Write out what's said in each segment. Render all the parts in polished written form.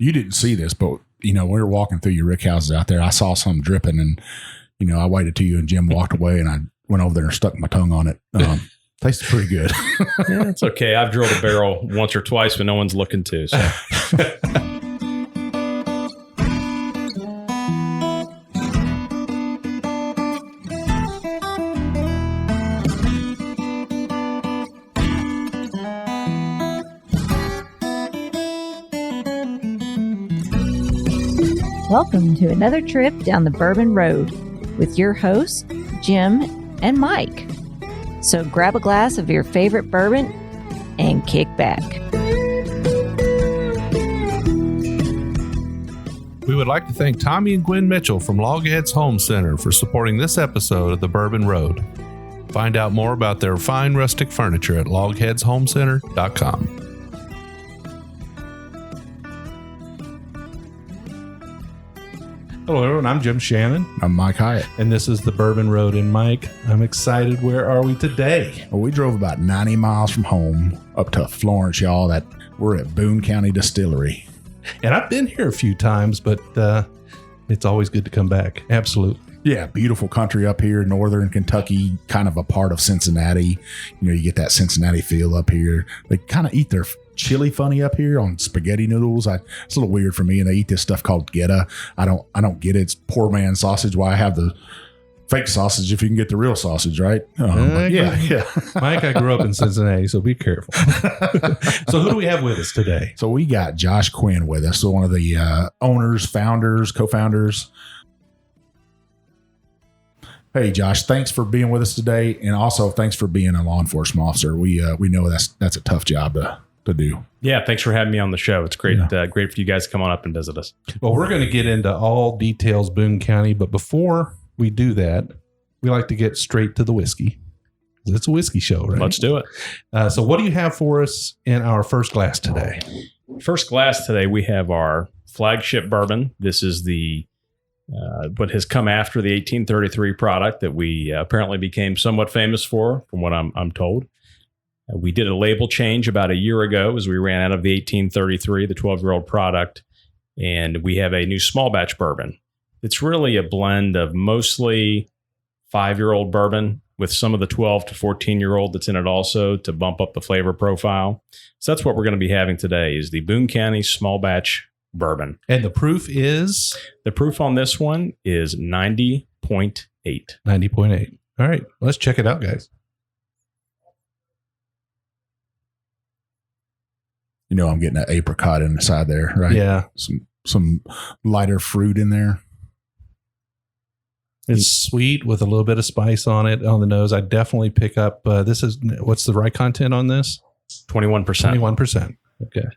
you didn't see this, but we were walking through your rick houses out there. I saw some dripping, and I waited till you and Jim walked away, and I went over there and stuck my tongue on it. Tasted pretty good. Yeah, it's okay. I've drilled a barrel once or twice when no one's looking to. So. Welcome to another trip down the Bourbon Road with your hosts, Jim and Mike. So grab a glass of your favorite bourbon and kick back. We would like to thank Tommy and Gwen Mitchell from Logheads Home Center for supporting this episode of the Bourbon Road. Find out more about their fine rustic furniture at logheadshomecenter.com. Hello, everyone. I'm Jim Shannon. I'm Mike Hyatt. And this is the Bourbon Road. And Mike, I'm excited. Where are we today? Well, we drove about 90 miles from home up to Florence, y'all. We're at Boone County Distillery. And I've been here a few times, but it's always good to come back. Absolutely. Yeah, beautiful country up here, northern Kentucky, kind of a part of Cincinnati. You get that Cincinnati feel up here. They kind of eat their chili funny up here on spaghetti noodles. It's a little weird for me, and they eat this stuff called geta. I don't get it. It's poor man sausage. Why have the fake sausage if you can get the real sausage, right? Yeah. Mike, I grew up in Cincinnati, so be careful. So who do we have with us today? So we got Josh Quinn with us, so one of the owners, founders, co-founders. Hey, Josh, thanks for being with us today, and also thanks for being a law enforcement officer. We know that's a tough job to do. Yeah, thanks for having me on the show. It's great, great for you guys to come on up and visit us. Well, we're going to get into all details Boone County, but before we do that, we like to get straight to the whiskey. It's a whiskey show, right? Let's do it. So what do you have for us in our first glass today? First glass today, we have our flagship bourbon. This is the what has come after the 1833 product that we apparently became somewhat famous for, from what I'm told. We did a label change about a year ago as we ran out of the 1833, the 12-year-old product, and we have a new small batch bourbon. It's really a blend of mostly 5-year-old bourbon with some of the 12 to 14-year-old that's in it also to bump up the flavor profile. So that's what we're going to be having today is the Boone County small batch bourbon. And the proof is? The proof on this one is 90.8. 90.8. All right, let's check it out, guys. I'm getting that apricot inside there, right? Yeah. Some lighter fruit in there. It's sweet with a little bit of spice on it on the nose. I definitely pick up, what's the rye content on this? 21%. 21%. Okay.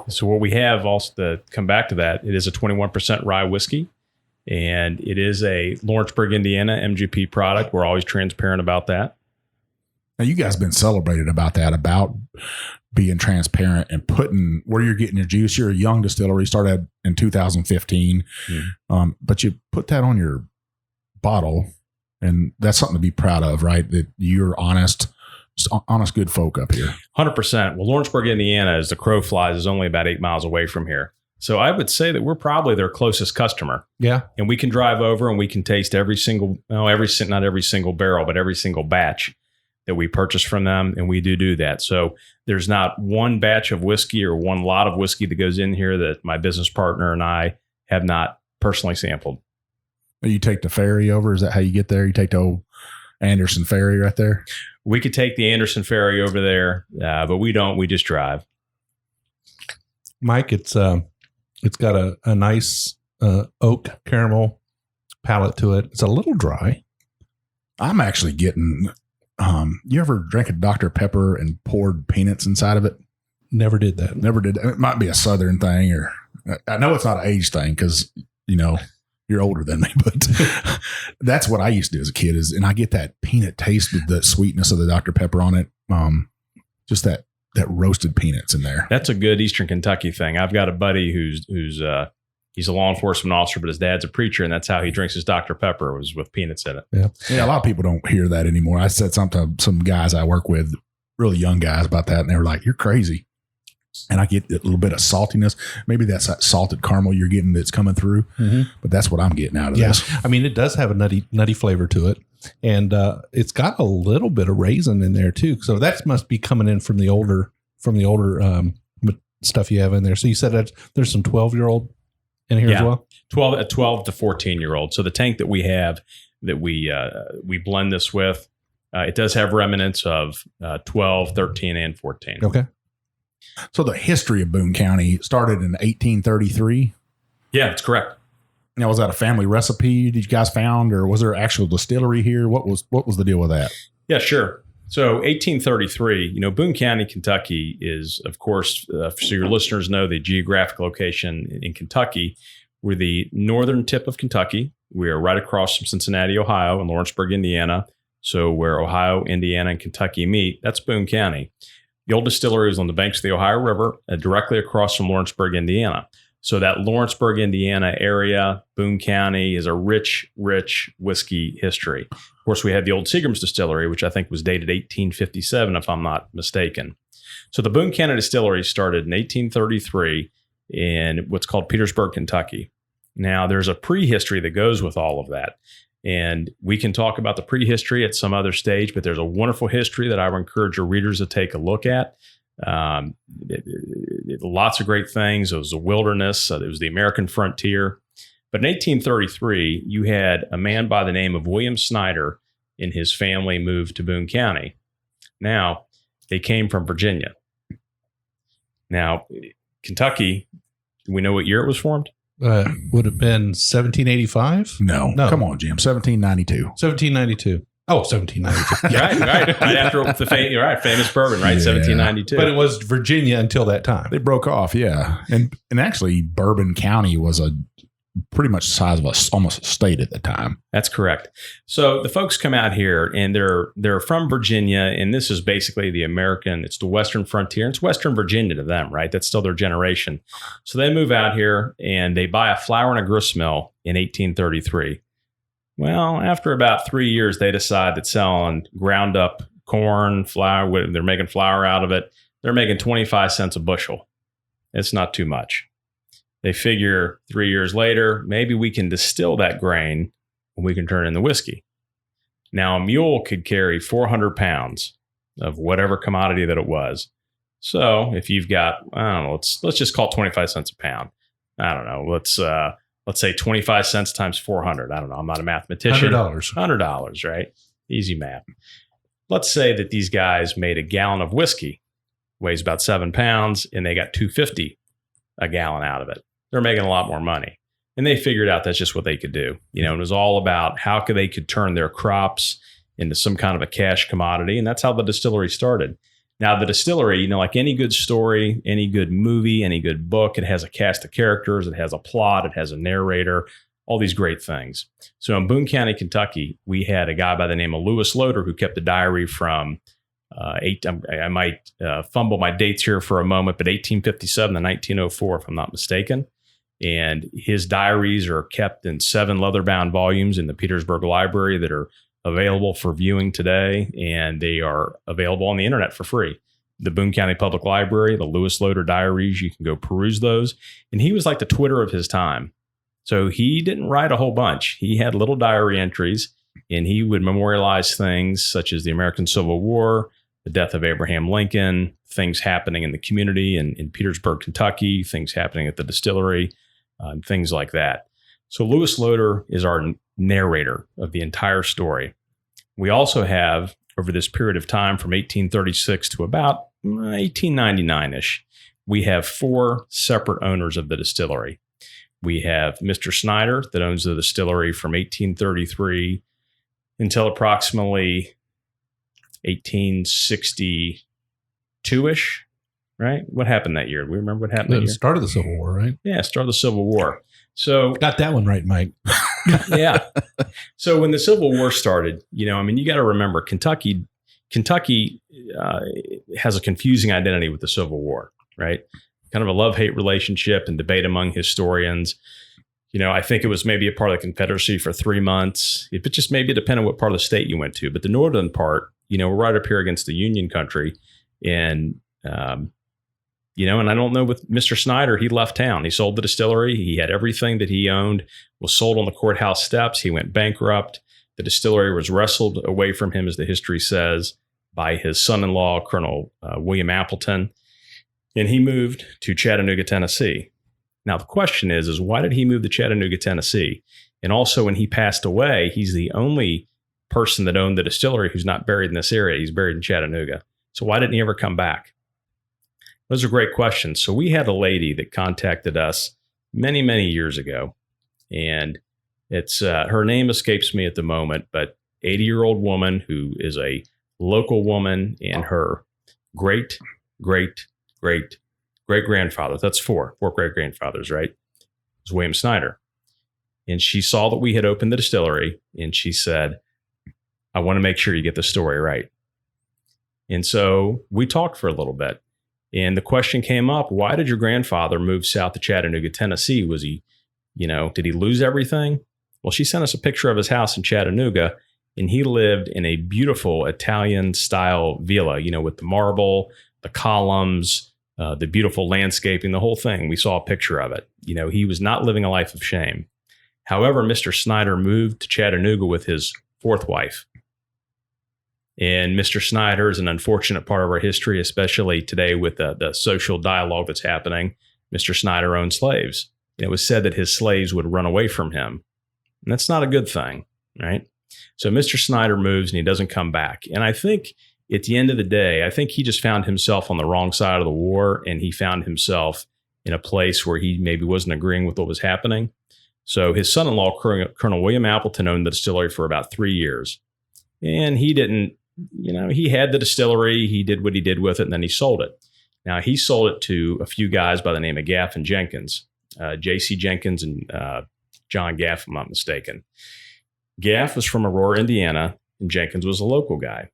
So what we have also to come back to that, it is a 21% rye whiskey, and it is a Lawrenceburg, Indiana MGP product. We're always transparent about that. Now, you guys have been celebrated about that, about being transparent and putting where you're getting your juice. You're a young distillery, started in 2015, but you put that on your bottle, and that's something to be proud of, right? That you're honest, good folk up here. 100%. Well, Lawrenceburg, Indiana, as the crow flies, is only about 8 miles away from here. So I would say that we're probably their closest customer. Yeah. And we can drive over and we can taste not every single barrel, but every single batch that we purchase from them. And we do that. So there's not one batch of whiskey or one lot of whiskey that goes in here that my business partner and I have not personally sampled. You take the ferry over? Is that how you get there? You take the old Anderson ferry right there? We could take the Anderson ferry over there, but we don't. We just drive. Mike, it's got a nice oak caramel palate to it. It's a little dry. I'm actually getting... you ever drank a Dr. Pepper and poured peanuts inside of it? Never did that. Never did. It might be a Southern thing, or I know it's not an age thing because, you're older than me, but that's what I used to do as a kid and I get that peanut taste with the sweetness of the Dr. Pepper on it. Just that roasted peanuts in there. That's a good Eastern Kentucky thing. I've got a buddy who's he's a law enforcement officer, but his dad's a preacher, and that's how he drinks his Dr. Pepper, was with peanuts in it. Yeah. A lot of people don't hear that anymore. I said something to some guys I work with, really young guys, about that, and they were like, "You're crazy." and I get a little bit of saltiness. Maybe that's that salted caramel you're getting that's coming through, but that's what I'm getting out of this. I mean, it does have a nutty flavor to it, and it's got a little bit of raisin in there too. So that must be coming in from the older stuff you have in there. So you said that there's some 12-year-old in here as well. 12 to 14-year-old. So the tank that we have that we blend this with, it does have remnants of 12, 13, and 14. Okay. So the history of Boone County started in 1833. Yeah, that's correct. Now, was that a family recipe that you guys found, or was there actual distillery here? What was the deal with that? Yeah, sure. So 1833, Boone County, Kentucky is, of course, so your listeners know the geographic location in Kentucky. We're the northern tip of Kentucky. We are right across from Cincinnati, Ohio, and Lawrenceburg, Indiana. So where Ohio, Indiana, and Kentucky meet, that's Boone County. The old distillery was on the banks of the Ohio River, directly across from Lawrenceburg, Indiana. So that Lawrenceburg, Indiana area, Boone County, is a rich, rich whiskey history. Of course, we had the old Seagram's distillery, which I think was dated 1857, if I'm not mistaken. So the Boone County distillery started in 1833 in what's called Petersburg, Kentucky. Now, there's a prehistory that goes with all of that. And we can talk about the prehistory at some other stage, but there's a wonderful history that I would encourage your readers to take a look at. Lots of great things. It was a wilderness. It was the American frontier. But in 1833, you had a man by the name of William Snyder and his family moved to Boone County. Now, they came from Virginia. Now, Kentucky, do we know what year it was formed? Would have been 1785? No. Come on, Jim. 1792. 1792. Oh, 1792. right. Right after the famous bourbon, right? Yeah. 1792. But it was Virginia until that time. They broke off, yeah. And actually, Bourbon County was a pretty much the size of almost a state at the time. That's correct. So the folks come out here and they're from Virginia, and this is basically it's the Western frontier. It's Western Virginia to them, right? That's still their generation. So they move out here and they buy a flour and a grist mill in 1833. Well, after about 3 years, they decide that selling ground up corn, flour, they're making flour out of it. They're making 25 cents a bushel. It's not too much. They figure 3 years later, maybe we can distill that grain and we can turn it into whiskey. Now, a mule could carry 400 pounds of whatever commodity that it was. So if you've got, I don't know, let's just call it 25 cents a pound. I don't know. Let's say 25 cents times 400. I don't know. I'm not a mathematician. $100, right? Easy math. Let's say that these guys made a gallon of whiskey, weighs about 7 pounds, and they got $2.50 a gallon out of it. They're making a lot more money. And they figured out that's just what they could do. It was all about how they could turn their crops into some kind of a cash commodity. And that's how the distillery started. Now, the distillery, like any good story, any good movie, any good book, it has a cast of characters, it has a plot, it has a narrator, all these great things. So in Boone County, Kentucky, we had a guy by the name of Lewis Loader who kept a diary from I might fumble my dates here for a moment, but 1857 to 1904, if I'm not mistaken. And his diaries are kept in 7 leather-bound volumes in the Petersburg Library that are available for viewing today, and they are available on the internet for free. The Boone County Public Library, the Lewis Loader Diaries, you can go peruse those. And he was like the Twitter of his time. So he didn't write a whole bunch. He had little diary entries, and he would memorialize things such as the American Civil War, the death of Abraham Lincoln, things happening in the community in Petersburg, Kentucky, things happening at the distillery, things like that. So Lewis Loader is our narrator of the entire story. We also have, over this period of time from 1836 to about 1899-ish, we have 4 separate owners of the distillery. We have Mr. Snyder that owns the distillery from 1833 until approximately 1862-ish, right? What happened that year? Do we remember what happened that year? Start of the Civil War, right? Yeah, start of the Civil War. So got that one right, Mike. Yeah. So when the Civil War started, you got to remember Kentucky has a confusing identity with the Civil War, right? Kind of a love-hate relationship and debate among historians. I think it was maybe a part of the Confederacy for 3 months. It just maybe depended on what part of the state you went to. But the northern part, we're right up here against the Union country. And And I don't know with Mr. Snyder, he left town. He sold the distillery. He had everything that he owned was sold on the courthouse steps. He went bankrupt. The distillery was wrestled away from him, as the history says, by his son-in-law, Colonel William Appleton. And he moved to Chattanooga, Tennessee. Now, the question is why did he move to Chattanooga, Tennessee? And also, when he passed away, he's the only person that owned the distillery who's not buried in this area. He's buried in Chattanooga. So why didn't he ever come back? Those are great questions. So we had a lady that contacted us many, many years ago. And it's her name escapes me at the moment, but 80-year-old woman who is a local woman, and her great-great-great-great-grandfather, that's four great-grandfathers, right? It was William Snyder. And she saw that we had opened the distillery, and she said, I want to make sure you get the story right. And so we talked for a little bit. And the question came up, why did your grandfather move south to Chattanooga, Tennessee? Was he, did he lose everything? Well, she sent us a picture of his house in Chattanooga, and he lived in a beautiful Italian-style villa, with the marble, the columns, the beautiful landscaping, the whole thing. We saw a picture of it. He was not living a life of shame. However, Mr. Snyder moved to Chattanooga with his fourth wife. And Mr. Snyder is an unfortunate part of our history, especially today with the social dialogue that's happening. Mr. Snyder owned slaves. And it was said that his slaves would run away from him. And that's not a good thing, right? So Mr. Snyder moves and he doesn't come back. And I think at the end of the day, I think he just found himself on the wrong side of the war, and he found himself in a place where he maybe wasn't agreeing with what was happening. So his son-in-law, Colonel William Appleton, owned the distillery for about 3 years. And he didn't, he had the distillery, he did what he did with it, and then he sold it. Now, he sold it to a few guys by the name of Gaff and Jenkins, J.C. Jenkins and John Gaff, if I'm not mistaken. Gaff was from Aurora, Indiana, and Jenkins was a local guy.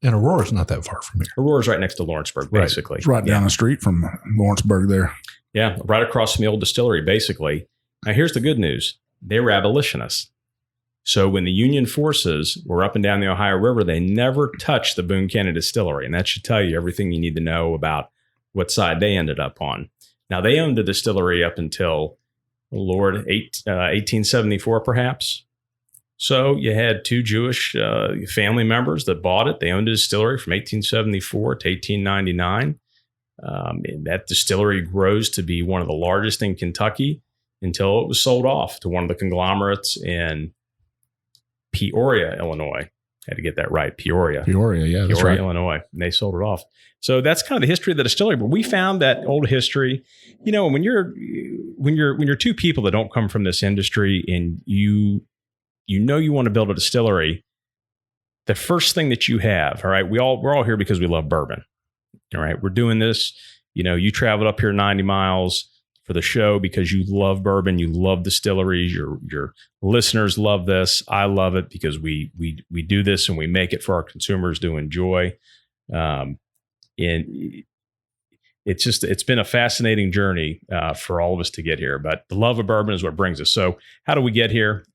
And Aurora's not that far from here. Aurora's right next to Lawrenceburg, basically. Right. It's right down the street from Lawrenceburg there. Yeah, right across from the old distillery, basically. Now, here's the good news. They were abolitionists. So when the Union forces were up and down the Ohio River, they never touched the Boone County Distillery. And that should tell you everything you need to know about what side they ended up on. Now, they owned the distillery up until, 1874, perhaps. So you had two Jewish family members that bought it. They owned a distillery from 1874 to 1899. And that distillery grows to be one of the largest in Kentucky until it was sold off to one of the conglomerates in Peoria, Illinois. Had to get that right. Peoria, yeah, that's right. Illinois. And they sold it off. So that's kind of the history of the distillery. But we found that old history. When you're two people that don't come from this industry, and you want to build a distillery, the first thing that you have, all right, we're all here because we love bourbon. All right, we're doing this. You traveled up here 90 miles for the show because you love bourbon, you love distilleries. Your listeners love this. I love it because we do this and we make it for our consumers to enjoy. And it's been a fascinating journey for all of us to get here. But the love of bourbon is what brings us. So how do we get here?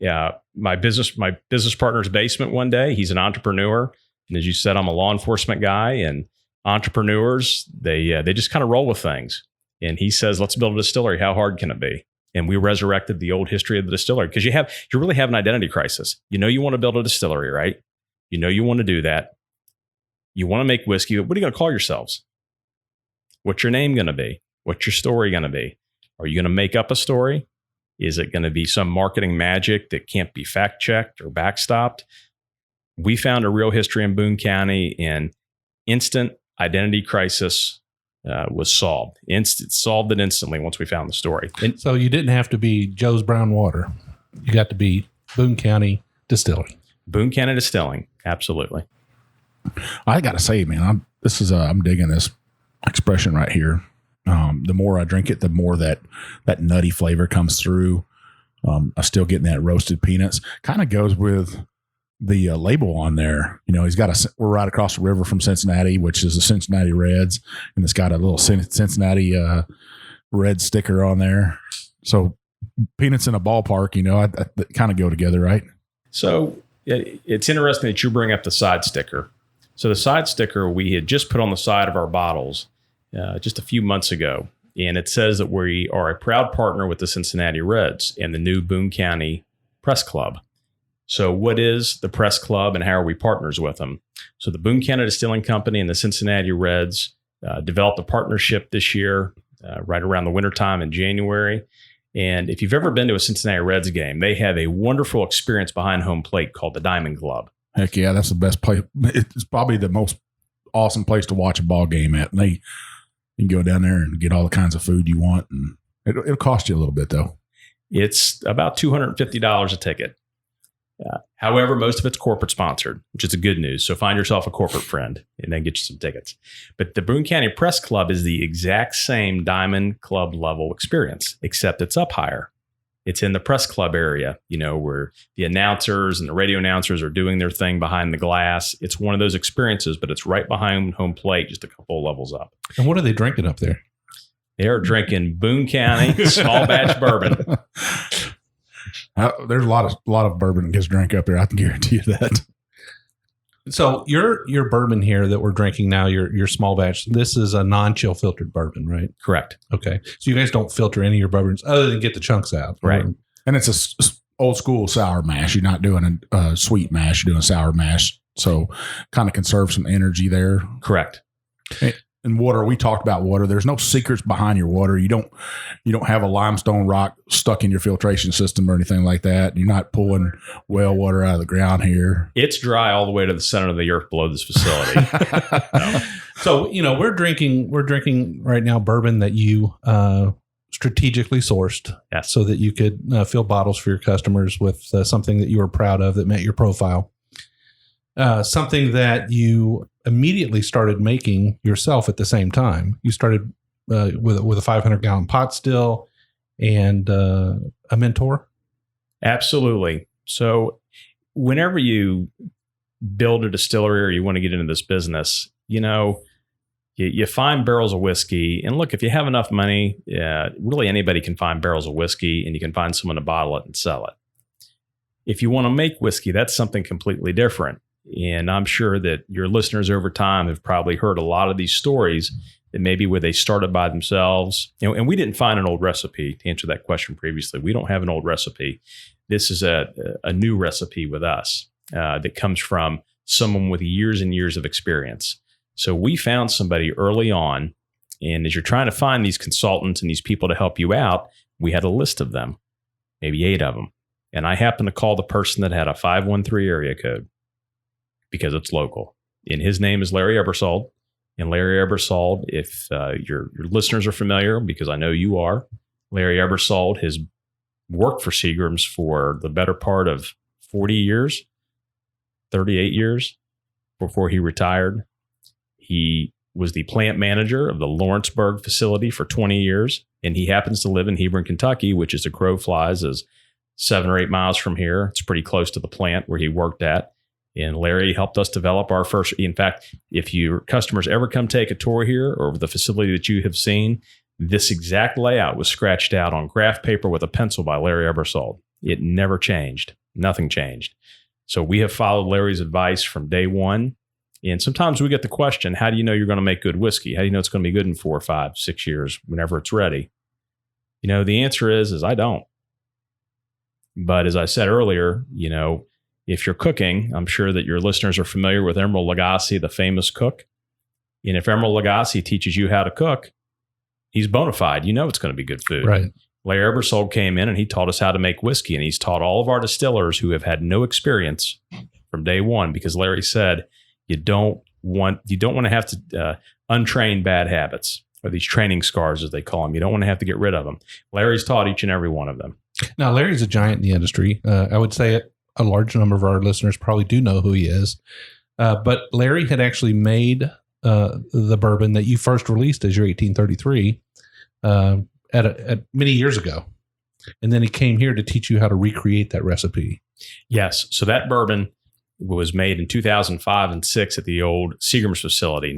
My business partner's basement one day. He's an entrepreneur, and as you said, I'm a law enforcement guy. And entrepreneurs, they just kind of roll with things. And he says, let's build a distillery. How hard can it be? And we resurrected the old history of the distillery because you really have an identity crisis. You want to build a distillery, right? You want to do that. You want to make whiskey. What are you going to call yourselves? What's your name going to be? What's your story going to be? Are you going to make up a story? Is it going to be some marketing magic that can't be fact-checked or backstopped? We found a real history in Boone County, and instant identity crisis was solved. Solved it instantly once we found the story. And so you didn't have to be Joe's Brown Water. You got to be Boone County Distilling. Boone County Distilling, absolutely. I got to say, man, I'm digging this expression right here. The more I drink it, the more that nutty flavor comes through. I'm still getting that roasted peanuts. Kind of goes with the label on there. He's got we're right across the river from Cincinnati, which is the Cincinnati Reds, and it's got a little Cincinnati red sticker on there. So peanuts in a ballpark, that kind of go together, right? So it's interesting that you bring up the side sticker. So the side sticker we had just put on the side of our bottles, just a few months ago. And it says that we are a proud partner with the Cincinnati Reds and the new Boone County Press Club. So what is the Press Club and how are we partners with them? So the Boone County Distilling Company and the Cincinnati Reds developed a partnership this year, right around the wintertime in January. And if you've ever been to a Cincinnati Reds game, they have a wonderful experience behind home plate called the Diamond Club. Heck yeah, that's the best place. It's probably the most awesome place to watch a ball game at. And you can go down there and get all the kinds of food you want. And it'll cost you a little bit, though. It's about $250 a ticket. However, most of it's corporate sponsored, which is a good news. So find yourself a corporate friend and then get you some tickets. But the Boone County Press Club is the exact same Diamond Club level experience, except it's up higher. It's in the press club area, where the announcers and the radio announcers are doing their thing behind the glass. It's one of those experiences, but it's right behind home plate, just a couple of levels up. And what are they drinking up there? They're drinking Boone County small batch bourbon. There's a lot of bourbon that gets drank up there. I can guarantee you that. So your bourbon here that we're drinking now, your small batch, this is a non-chill filtered bourbon, right? Correct. Okay. So you guys don't filter any of your bourbons other than get the chunks out. Right. And it's a old school sour mash. You're not doing a sweet mash. You're doing a sour mash. So kind of conserve some energy there. Correct. And water, we talked about water. There's no secrets behind your water. You don't have a limestone rock stuck in your filtration system or anything like that. You're not pulling well water out of the ground here. It's dry all the way to the center of the earth below this facility. So, we're drinking right now bourbon that you strategically sourced, yes, so that you could fill bottles for your customers with something that you were proud of that met your profile. Something that you immediately started making yourself at the same time. You started with a 500-gallon pot still and a Mentor. Absolutely. So whenever you build a distillery or you want to get into this business, you find barrels of whiskey. And look, if you have enough money, really anybody can find barrels of whiskey and you can find someone to bottle it and sell it. If you want to make whiskey, that's something completely different. And I'm sure that your listeners over time have probably heard a lot of these stories that maybe where they started by themselves. And we didn't find an old recipe to answer that question previously. We don't have an old recipe. This is a new recipe with us that comes from someone with years and years of experience. So we found somebody early on. And as you're trying to find these consultants and these people to help you out, we had a list of them, maybe 8 of them. And I happened to call the person that had a 513 area code, because it's local. And his name is Larry Ebersold. And Larry Ebersold, if your listeners are familiar, because I know you are, Larry Ebersold has worked for Seagram's for the better part of 40 years, 38 years before he retired. He was the plant manager of the Lawrenceburg facility for 20 years. And he happens to live in Hebron, Kentucky, which is a crow flies is 7 or 8 miles from here. It's pretty close to the plant where he worked at. And Larry helped us develop our first. In fact, if your customers ever come take a tour here or the facility that you have seen, this exact layout was scratched out on graph paper with a pencil by Larry Ebersold. It never changed. Nothing changed. So we have followed Larry's advice from day one. And sometimes we get the question, how do you know you're going to make good whiskey? How do you know it's going to be good in 4, 5, 6 years, whenever it's ready? The answer is I don't. But as I said earlier, if you're cooking, I'm sure that your listeners are familiar with Emeril Lagasse, the famous cook. And if Emeril Lagasse teaches you how to cook, he's bona fide. It's going to be good food. Right. Larry Ebersold came in and he taught us how to make whiskey. And he's taught all of our distillers who have had no experience from day one, because Larry said you don't want to have to untrain bad habits, or these training scars, as they call them. You don't want to have to get rid of them. Larry's taught each and every one of them. Now, Larry's a giant in the industry. I would say a large number of our listeners probably do know who he is. But Larry had actually made the bourbon that you first released as your 1833 at many years ago. And then he came here to teach you how to recreate that recipe. Yes. So that bourbon was made in 2005 and 6 at the old Seagram's facility.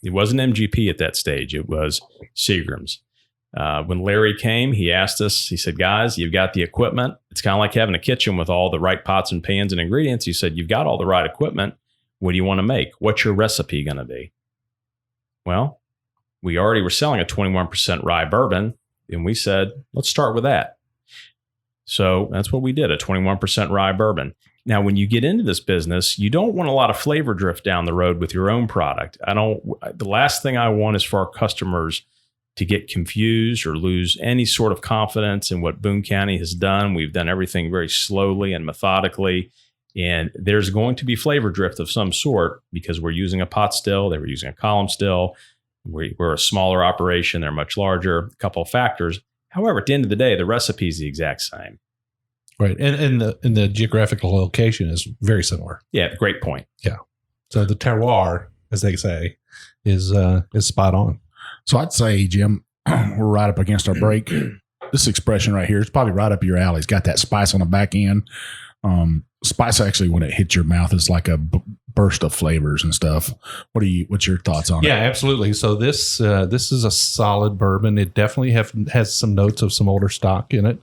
It wasn't MGP at that stage. It was Seagram's. When Larry came, he asked us, he said, guys, you've got the equipment. It's kind of like having a kitchen with all the right pots and pans and ingredients. He said, you've got all the right equipment. What do you want to make? What's your recipe going to be? Well, we already were selling a 21% rye bourbon, and we said, let's start with that. So that's what we did, a 21% rye bourbon. Now, when you get into this business, you don't want a lot of flavor drift down the road with your own product. The last thing I want is for our customers to get confused or lose any sort of confidence in what Boone County has done. We've done everything very slowly and methodically, and there's going to be flavor drift of some sort because we're using a pot still. They were using a column still. We're a smaller operation. They're much larger, a couple of factors. However, at the end of the day, the recipe is the exact same. Right. And the geographical location is very similar. Yeah, great point. Yeah. So the terroir, as they say, is spot on. So I'd say, Jim, we're right up against our break. This expression right here is probably right up your alley. It's got that spice on the back end. Spice actually, when it hits your mouth, is like a burst of flavors and stuff. What's your thoughts on it? Yeah, absolutely. So this is a solid bourbon. It definitely has some notes of some older stock in it.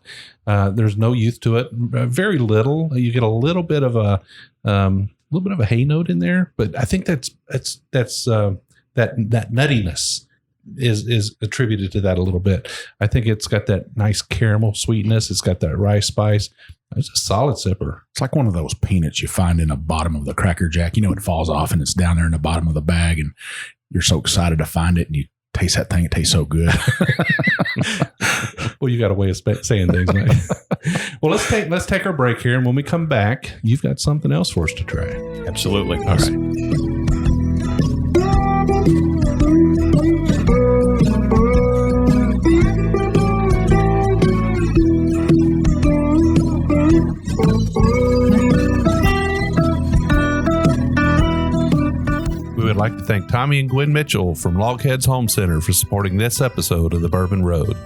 There's no youth to it. Very little. You get a little bit of a hay note in there, but I think that nuttiness is attributed to that a little bit. I think it's got that nice caramel sweetness. It's got that rye spice. It's a solid sipper. It's like one of those peanuts you find in the bottom of the Cracker Jack. You know, it falls off and it's down there in the bottom of the bag, and you're so excited to find it, and you taste that thing. It tastes so good. Well, you got a way of saying things, Mike. Well, let's take our break here, and when we come back, you've got something else for us to try. Absolutely. All right. We would like to thank Tommy and Gwen Mitchell from Logheads Home Center for supporting this episode of The Bourbon Road.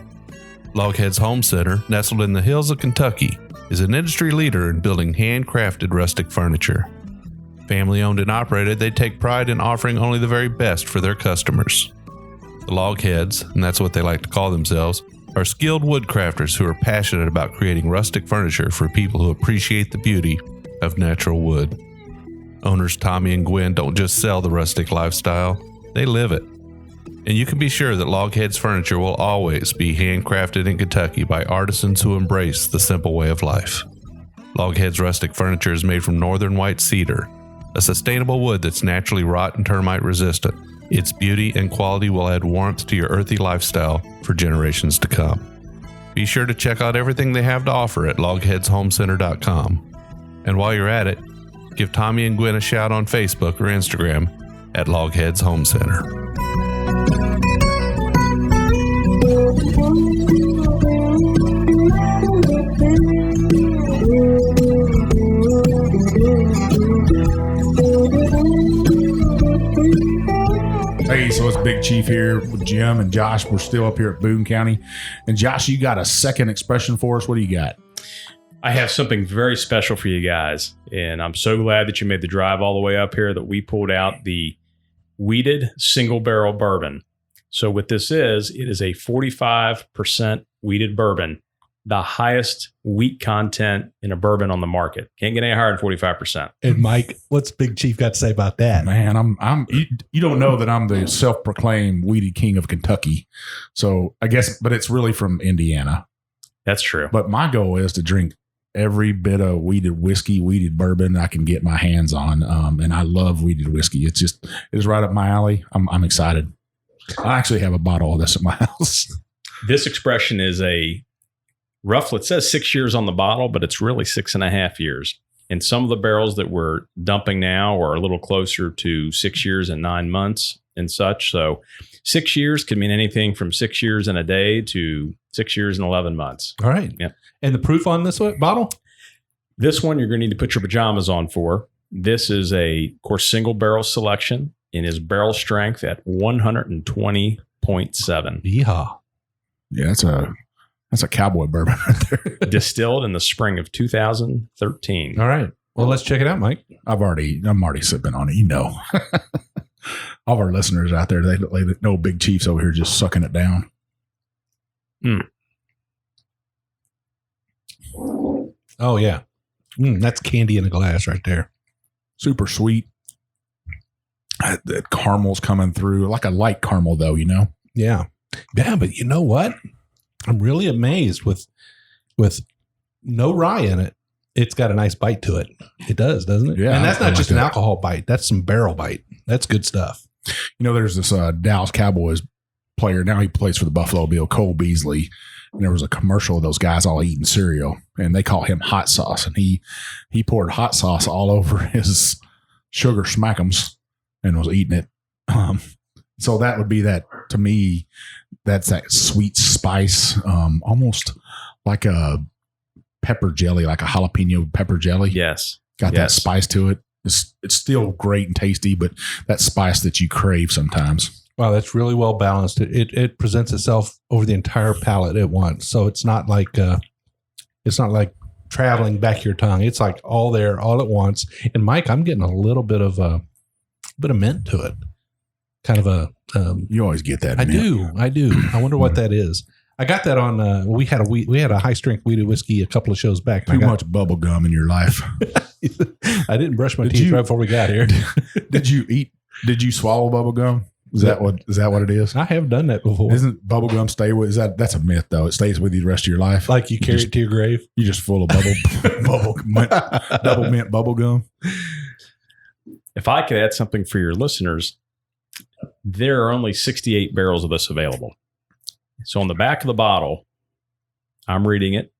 Logheads Home Center, nestled in the hills of Kentucky, is an industry leader in building handcrafted rustic furniture. Family owned and operated, they take pride in offering only the very best for their customers. The Logheads, and that's what they like to call themselves, are skilled woodcrafters who are passionate about creating rustic furniture for people who appreciate the beauty of natural wood. Owners Tommy and Gwen don't just sell the rustic lifestyle, they live it. And you can be sure that Logheads furniture will always be handcrafted in Kentucky by artisans who embrace the simple way of life. Logheads rustic furniture is made from northern white cedar, a sustainable wood that's naturally rot and termite resistant. Its beauty and quality will add warmth to your earthy lifestyle for generations to come. Be sure to check out everything they have to offer at logheadshomecenter.com. And while you're at it, give Tommy and Gwen a shout on Facebook or Instagram at Logheads Home Center. Hey, so it's Big Chief here with Jim and Josh. We're still up here at Boone County. And Josh, you got a second expression for us. What do you got? I have something very special for you guys, and I'm so glad that you made the drive all the way up here, that we pulled out the wheated single barrel bourbon. So what this is, it is a 45% wheated bourbon, the highest wheat content in a bourbon on the market. Can't get any higher than 45%. And Mike, what's Big Chief got to say about that? Man, you don't know that I'm the self-proclaimed wheated king of Kentucky. So I guess, but it's really from Indiana. That's true. But my goal is to drink every bit of wheated whiskey, wheated bourbon I can get my hands on. And I love wheated whiskey. It is right up my alley. I'm excited. I actually have a bottle of this at my house. This expression is a roughly, it says 6 years on the bottle, but it's really 6.5 years. And some of the barrels that we're dumping now are a little closer to 6 years and 9 months and such. So 6 years can mean anything from 6 years and a day to 6 years and 11 months. All right. Yep. And the proof on this bottle? This one you're going to need to put your pajamas on for. This is of course, single barrel selection and is barrel strength at 120.7. Yeehaw. Yeah, that's a cowboy bourbon right there. Distilled in the spring of 2013. All right. Well, let's check it out, Mike. I'm already sipping on it. You know, all of our listeners out there, they know Big Chief's over here just sucking it down. Oh yeah, that's candy in a glass right there. Super sweet. That caramel's coming through, like a light caramel though. You know, Yeah. Yeah, but you know what? I'm really amazed with no rye in it. It's got a nice bite to it. It does, doesn't it? Yeah, And that's I not like just an that. alcohol bite. That's some barrel bite. That's good stuff. You know, there's this Dallas Cowboys player. Now he plays for the Buffalo Bill, Cole Beasley. And there was a commercial of those guys all eating cereal, and they call him hot sauce. And he poured hot sauce all over his sugar smackums and was eating it. So that would be that, to me, that's that sweet spice, almost like a pepper jelly, like a jalapeno pepper jelly. Yes. Got that spice to it. It's still great and tasty, but that spice that you crave sometimes. Wow, that's really well balanced. It presents itself over the entire palate at once. So it's not like traveling back your tongue. It's like all there, all at once. And Mike, I'm getting a little bit of mint to it. Kind of a You always get that. I do. I wonder what that is. I got that on. We had a high strength wheated whiskey a couple of shows back. Too much bubble gum in your life. I didn't brush my teeth right before we got here. Did you swallow bubble gum? Is that what it is? I have done that before. Isn't bubble gum stay with? That's a myth though. It stays with you the rest of your life. Like you carry it to your grave. You're just full of double mint bubble gum. If I could add something for your listeners, there are only 68 barrels of this available. So on the back of the bottle, I'm reading it.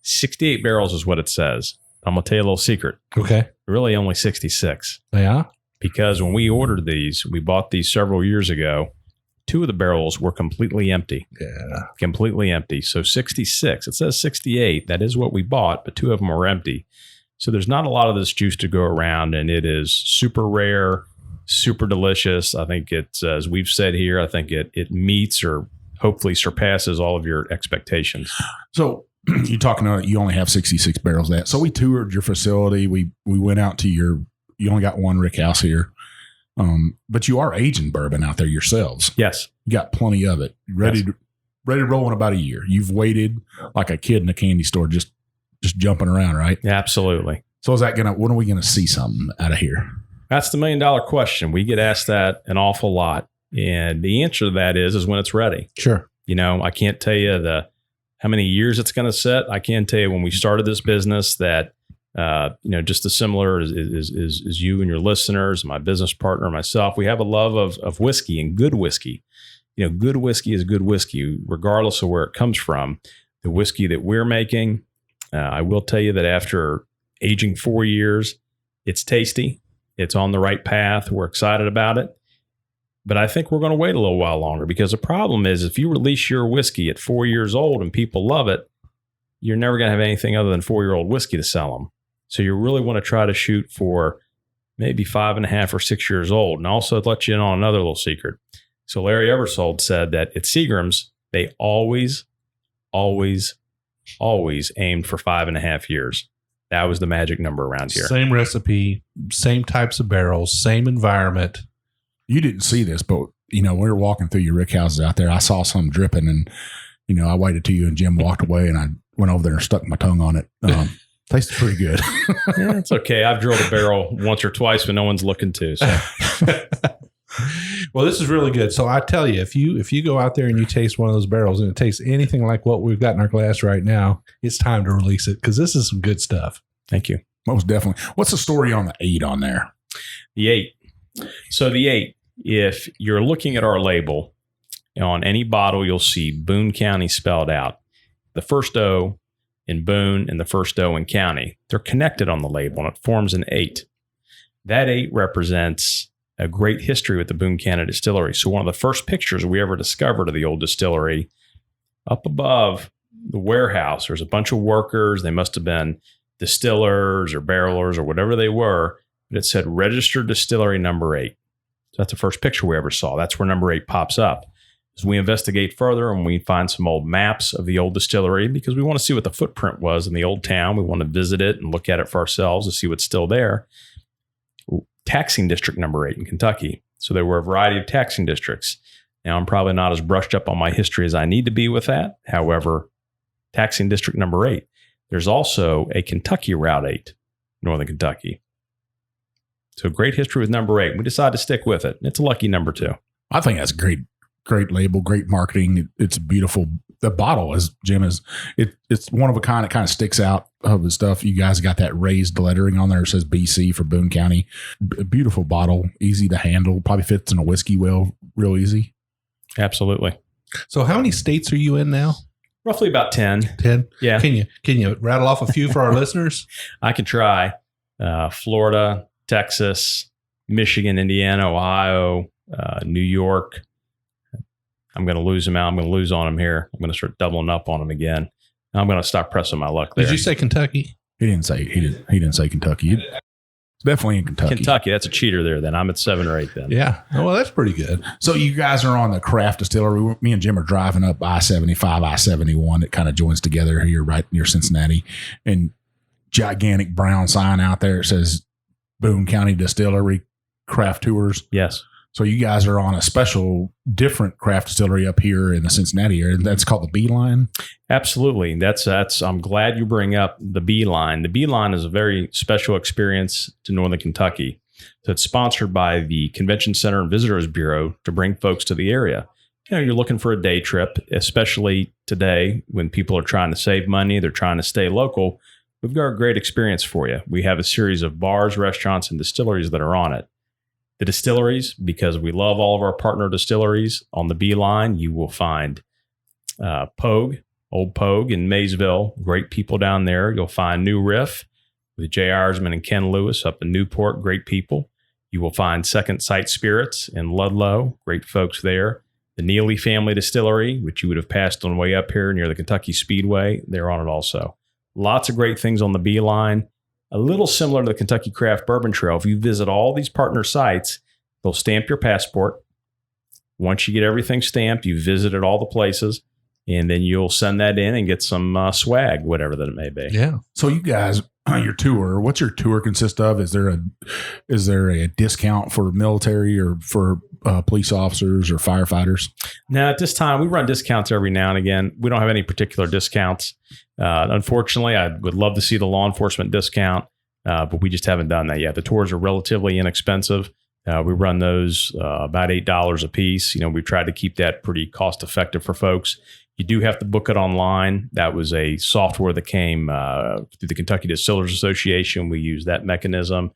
68 barrels is what it says. I'm going to tell you a little secret. Okay. Really only 66. Yeah. Because when we ordered these, we bought these several years ago. 2 of the barrels were completely empty. Yeah. Completely empty. So 66. It says 68. That is what we bought, but 2 of them were empty. So there's not a lot of this juice to go around, and it is super rare, super delicious. I think it's, as we've said here, I think it meets or hopefully surpasses all of your expectations. So you're talking about you only have 66 barrels of that. So we toured your facility. We went out to you only got one rick house here. But you are aging bourbon out there yourselves. Yes. You got plenty of it. Ready to roll in about a year. You've waited like a kid in a candy store, just jumping around, right? Absolutely. So when are we going to see something out of here? That's the $1 million question. We get asked that an awful lot. And the answer to that is when it's ready. Sure. You know, I can't tell you how many years it's going to sit. I can tell you when we started this business that, just as similar as you and your listeners, my business partner, myself, we have a love of whiskey and good whiskey. You know, good whiskey is good whiskey, regardless of where it comes from. The whiskey that we're making, I will tell you that after aging 4 years, it's tasty. It's on the right path. We're excited about it. But I think we're going to wait a little while longer because the problem is if you release your whiskey at 4 years old and people love it, you're never going to have anything other than 4-year-old whiskey to sell them. So you really want to try to shoot for maybe 5.5 or 6 years old. And also to let you in on another little secret. So Larry Eversold said that at Seagram's, they always aimed for 5.5 years. That was the magic number around here. Same recipe, same types of barrels, same environment. You didn't see this, but we were walking through your rick houses out there. I saw some dripping, and I waited till you and Jim walked away, and I went over there and stuck my tongue on it. Tasted pretty good. Yeah, it's okay. I've drilled a barrel once or twice when no one's looking to. So. Well, this is really good. So I tell you, if you go out there and you taste one of those barrels and it tastes anything like what we've got in our glass right now, it's time to release it because this is some good stuff. Thank you. Most definitely. What's the story on the 8 on there? The 8. So the 8, if you're looking at our label, on any bottle, you'll see Boone County spelled out. The first O in Boone and the first O in County. They're connected on the label, and it forms an 8. That 8 represents a great history with the Boone County Distillery. So one of the first pictures we ever discovered of the old distillery, up above the warehouse, there's a bunch of workers. They must have been distillers or barrelers or whatever they were. But it said registered distillery number 8. So that's the first picture we ever saw. That's where number 8 pops up. As we investigate further and we find some old maps of the old distillery, because we want to see what the footprint was in the old town. We want to visit it and look at it for ourselves to see what's still there. Taxing district number 8 in Kentucky. So there were a variety of taxing districts. Now, I'm probably not as brushed up on my history as I need to be with that. However, taxing district number 8. There's also a Kentucky Route 8, Northern Kentucky. So great history with number 8. We decided to stick with it. It's a lucky number 2. I think that's great label, great marketing. It's beautiful. The bottle, as Jim is, it's one of a kind. It kind of sticks out of the stuff. You guys got that raised lettering on there. It says BC for Boone County. Beautiful bottle, easy to handle. Probably fits in a whiskey well, real easy. Absolutely. So how many states are you in now? Roughly about 10. 10? Yeah. Can you rattle off a few for our listeners? I can try. Florida, Texas, Michigan, Indiana, Ohio, New York. I'm going to lose them out. I'm going to lose on them here. I'm going to start doubling up on them again. I'm going to stop pressing my luck there. Did you say Kentucky? He didn't say Kentucky. It's definitely in Kentucky. Kentucky, that's a cheater there then. I'm at 7 or 8 then. Yeah. Oh, well, that's pretty good. So you guys are on the craft distillery. Me and Jim are driving up I-75, I-71. It kind of joins together here right near Cincinnati. And gigantic brown sign out there. It says Boone County Distillery Craft Tours. Yes. So you guys are on a special, different craft distillery up here in the Cincinnati area. That's called the Beeline. Absolutely. That's. I'm glad you bring up the Beeline. The Beeline is a very special experience to Northern Kentucky. So it's sponsored by the Convention Center and Visitors Bureau to bring folks to the area. You know, you're looking for a day trip, especially today when people are trying to save money, they're trying to stay local. We've got a great experience for you. We have a series of bars, restaurants, and distilleries that are on it. The distilleries, because we love all of our partner distilleries, on the Beeline, you will find Pogue, Old Pogue in Maysville, great people down there. You'll find New Riff with Jay Iresman and Ken Lewis up in Newport, great people. You will find Second Sight Spirits in Ludlow, great folks there. The Neely Family Distillery, which you would have passed on the way up here near the Kentucky Speedway, they're on it also. Lots of great things on the Beeline. A little similar to the Kentucky Craft Bourbon Trail. If you visit all these partner sites, they'll stamp your passport. Once you get everything stamped, you visited all the places, and then you'll send that in and get some swag, whatever that it may be. Yeah. So you guys, your tour, what's your tour consist of? Is there a discount for military or for police officers or firefighters? Now, at this time, we run discounts every now and again. We don't have any particular discounts. Unfortunately, I would love to see the law enforcement discount, but we just haven't done that yet. The tours are relatively inexpensive. We run those about $8 a piece. You know, we've tried to keep that pretty cost effective for folks. You do have to book it online. That was a software that came through the Kentucky Distillers Association. We use that mechanism.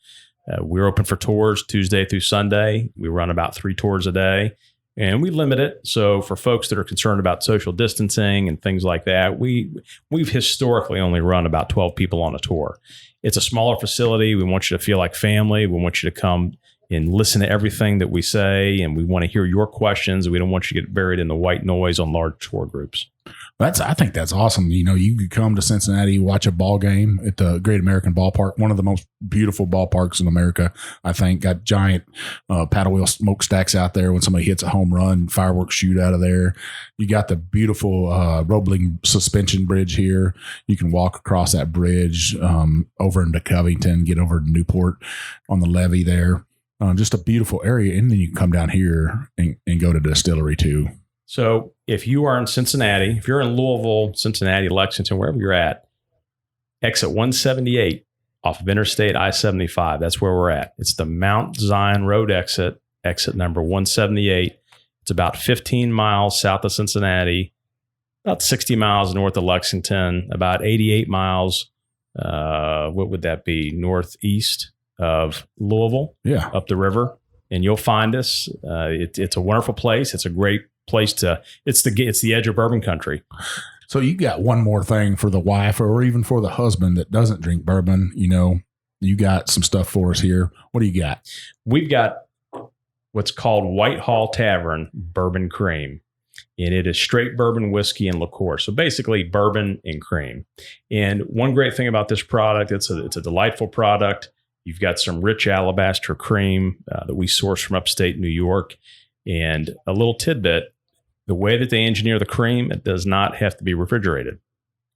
We're open for tours Tuesday through Sunday. We run about 3 tours a day, and we limit it. So for folks that are concerned about social distancing and things like that, we've historically only run about 12 people on a tour. It's a smaller facility. We want you to feel like family. We want you to come and listen to everything that we say, and we want to hear your questions. We don't want you to get buried in the white noise on large tour groups. I think that's awesome. You know, you could come to Cincinnati, watch a ball game at the Great American Ballpark, one of the most beautiful ballparks in America. I think got giant paddle wheel smokestacks out there when somebody hits a home run, fireworks shoot out of there. You got the beautiful Roebling suspension bridge here. You can walk across that bridge over into Covington, get over to Newport on the levee there. Just a beautiful area. And then you can come down here and go to the distillery too. So if you are in Cincinnati, if you're in Louisville, Cincinnati, Lexington, wherever you're at, exit 178 off of Interstate I-75. That's where we're at. It's the Mount Zion Road exit number 178. It's about 15 miles south of Cincinnati, about 60 miles north of Lexington, about 88 miles, what would that be, northeast of Louisville, up the river. And you'll find us. It's a wonderful place. It's a great place it's the edge of bourbon country. So you got one more thing for the wife or even for the husband that doesn't drink bourbon. You know, you got some stuff for us here. What do you got? We've got what's called Whitehall Tavern Bourbon Cream, and it is straight bourbon whiskey and liqueur. So basically bourbon and cream. And one great thing about this product, it's a delightful product. You've got some rich alabaster cream that we source from upstate New York. And a little tidbit, the way that they engineer the cream, it does not have to be refrigerated.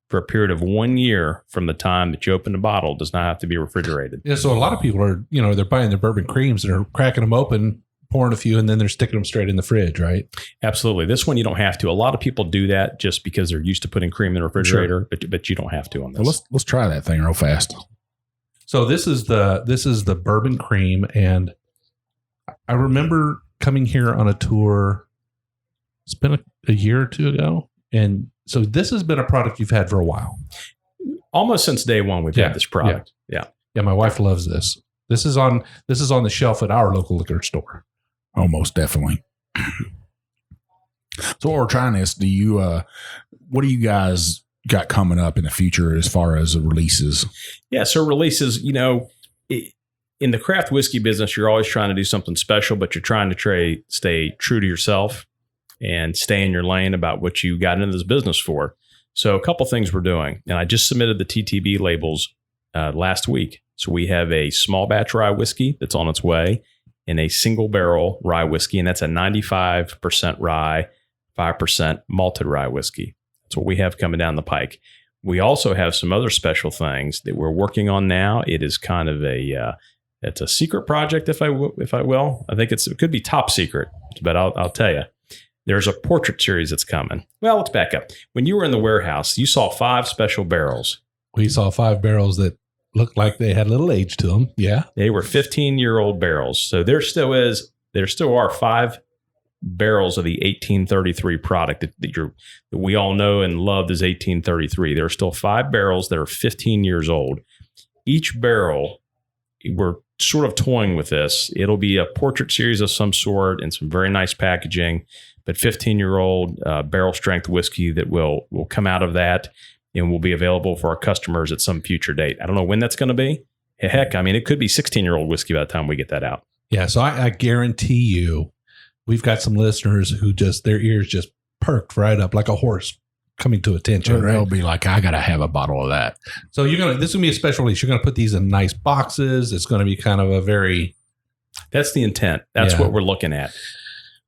For a period of 1 year from the time that you open the bottle, it does not have to be refrigerated. Yeah, so a lot of people are, they're buying their bourbon creams and are cracking them open, pouring a few, and then they're sticking them straight in the fridge, right? Absolutely. This one, you don't have to. A lot of people do that just because they're used to putting cream in the refrigerator, sure. but you don't have to on this. Well, let's try that thing real fast. So this is the bourbon cream, and I remember coming here on a tour. It's been a year or two ago. And so this has been a product you've had for a while. Almost since day one, we've had this product. Yeah. Yeah, my wife loves this. This is on the shelf at our local liquor store. Oh, most definitely. So while we're trying this, what do you guys got coming up in the future as far as releases? Yeah, so releases, in the craft whiskey business, you're always trying to do something special, but you're trying to stay true to yourself and stay in your lane about what you got into this business for. So a couple things we're doing, and I just submitted the TTB labels last week. So we have a small batch rye whiskey that's on its way, and a single barrel rye whiskey, and that's a 95% rye, 5% malted rye whiskey. That's what we have coming down the pike. We also have some other special things that we're working on now. It is kind of it's a secret project, if I will. I think it could be top secret, but I'll tell you. There's a portrait series that's coming. Well, let's back up. When you were in the warehouse, you saw 5 special barrels. We saw 5 barrels that looked like they had a little age to them. Yeah. They were 15-year-old barrels. So there still are 5 barrels of the 1833 product that we all know and loved as 1833. There are still 5 barrels that are 15 years old. Each barrel, we're sort of toying with this. It'll be a portrait series of some sort and some very nice packaging, but 15-year-old barrel strength whiskey that will come out of that and will be available for our customers at some future date. I don't know when that's going to be. Heck, I mean, it could be 16-year-old whiskey by the time we get that out. Yeah, so I guarantee you, we've got some listeners who their ears just perked right up like a horse coming to attention. They'll be like, I got to have a bottle of that. So this is going to be a special release. You're going to put these in nice boxes. It's going to be kind of a very... That's the intent. That's what we're looking at.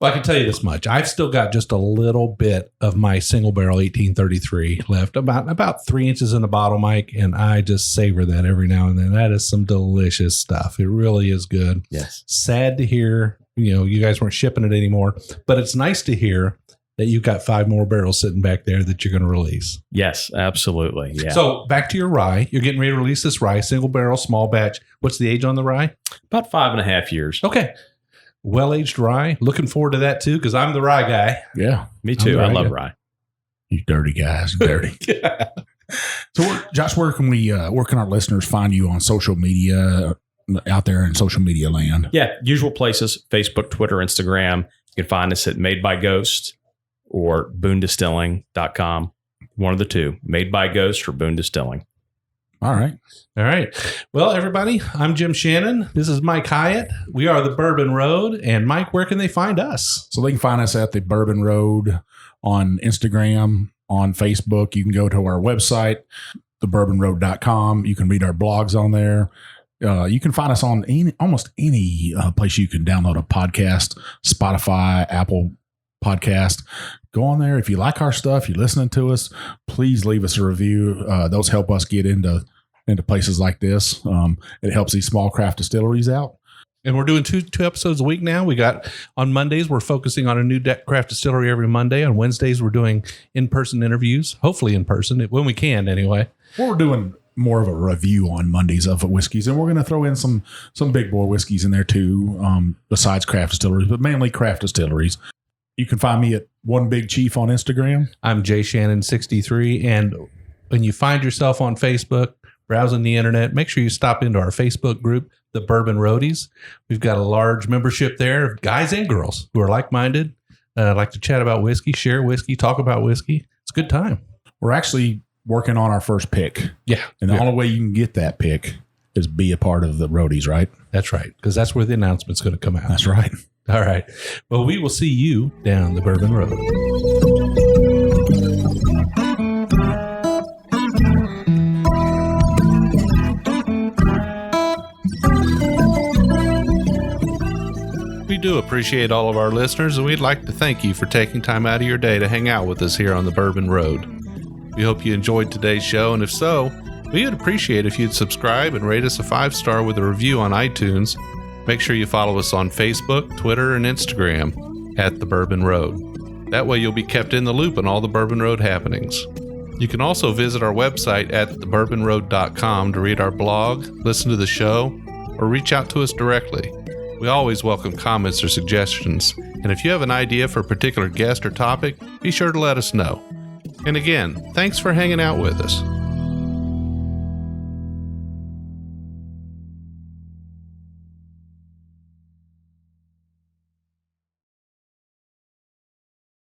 Well, I can tell you this much. I've still got just a little bit of my single barrel 1833 left, about 3 inches in the bottle, Mike, and I just savor that every now and then. That is some delicious stuff. It really is good. Yes. Sad to hear, you guys weren't shipping it anymore, but it's nice to hear that you've got 5 more barrels sitting back there that you're going to release. Yes, absolutely. Yeah. So back to your rye. You're getting ready to release this rye, single barrel, small batch. What's the age on the rye? About 5.5 years. Okay. Well-aged rye. Looking forward to that too, because I'm the rye guy. Yeah. Me too. I love rye. You dirty guys. Dirty. So, Josh, where can our listeners find you on social media, out there in social media land? Yeah. Usual places: Facebook, Twitter, Instagram. You can find us at Made by Ghost or boonedistilling.com. One of the two, Made by Ghost or Boone Distilling. All right. Well, everybody, I'm Jim Shannon. This is Mike Hyatt. We are the Bourbon Road. And Mike, where can they find us? So they can find us at the Bourbon Road on Instagram, on Facebook. You can go to our website, thebourbonroad.com. You can read our blogs on there. You can find us on almost any place you can download a podcast, Spotify, Apple Podcast. Go on there. If you like our stuff, you're listening to us, please leave us a review. Those help us get into places like this. It helps these small craft distilleries out. And we're doing two episodes a week now. We got on Mondays, we're focusing on a new craft distillery every Monday. On Wednesdays, we're doing in-person interviews, hopefully in person, when we can anyway. We're doing more of a review on Mondays of whiskeys, and we're going to throw in some big boy whiskeys in there too, besides craft distilleries, but mainly craft distilleries. You can find me at One Big Chief on Instagram. I'm JShannon63. And when you find yourself on Facebook, browsing the internet, make sure you stop into our Facebook group, the Bourbon Roadies. We've got a large membership there of guys and girls who are like-minded, like to chat about whiskey, share whiskey, talk about whiskey. It's a good time. We're actually working on our first pick. Yeah. And the only way you can get that pick is be a part of the Roadies, right? That's right. Because that's where the announcement's going to come out. That's right. All right. Well, we will see you down the Bourbon Road. We do appreciate all of our listeners, and we'd like to thank you for taking time out of your day to hang out with us here on the Bourbon Road. We hope you enjoyed today's show, and if so, we would appreciate if you'd subscribe and rate us a 5-star with a review on iTunes. Make sure you follow us on Facebook, Twitter, and Instagram at The Bourbon Road. That way you'll be kept in the loop on all the Bourbon Road happenings. You can also visit our website at thebourbonroad.com to read our blog, listen to the show, or reach out to us directly. We always welcome comments or suggestions, and if you have an idea for a particular guest or topic, be sure to let us know. And again, thanks for hanging out with us.